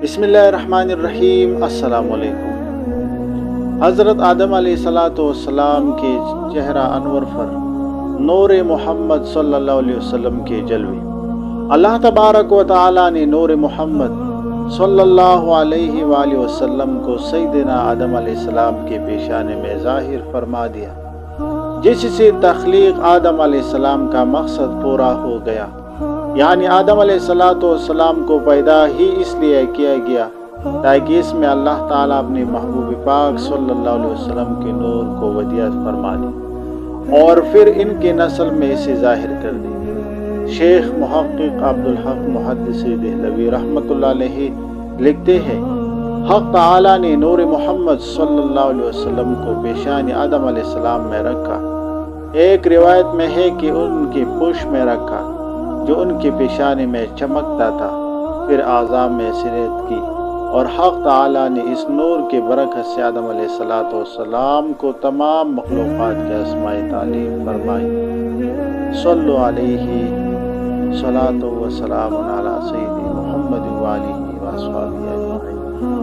بسم اللہ الرحمن الرحیم۔ السلام علیکم۔ حضرت آدم علیہ السلام کے چہرہ انور پر نور محمد صلی اللہ علیہ وسلم کے جلوے۔ اللہ تبارک و تعالی نے نور محمد صلی اللہ علیہ وآلہ وسلم کو سیدنا آدم علیہ السلام کے پیشانے میں ظاہر فرما دیا، جس سے تخلیق آدم علیہ السلام کا مقصد پورا ہو گیا۔ یعنی آدم علیہ السلام کو پیدا ہی اس لیے کیا گیا تاکہ اس میں اللہ تعالیٰ اپنے محبوب پاک صلی اللہ علیہ وسلم کے نور کو ودیعت فرما دے اور پھر ان کے نسل میں اسے ظاہر کر دے۔ شیخ محقق عبدالحق محدث دہلوی رحمۃ اللہ علیہ لکھتے ہیں، حق تعالیٰ نے نور محمد صلی اللہ علیہ وسلم کو پیشانی آدم علیہ السلام میں رکھا۔ ایک روایت میں ہے کہ ان کی پشت میں رکھا جو ان کے پیشانی میں چمکتا تھا، پھر اعضاء میں سریت کی، اور حق تعالیٰ نے اس نور کے برکت سے آدم علیہ السلام کو تمام مخلوقات کے اسماء تعلیم فرمائی۔ صلو علیہ صلاۃ و سلام علی سیدنا محمد و آلہ و اصحابہ اجمعین۔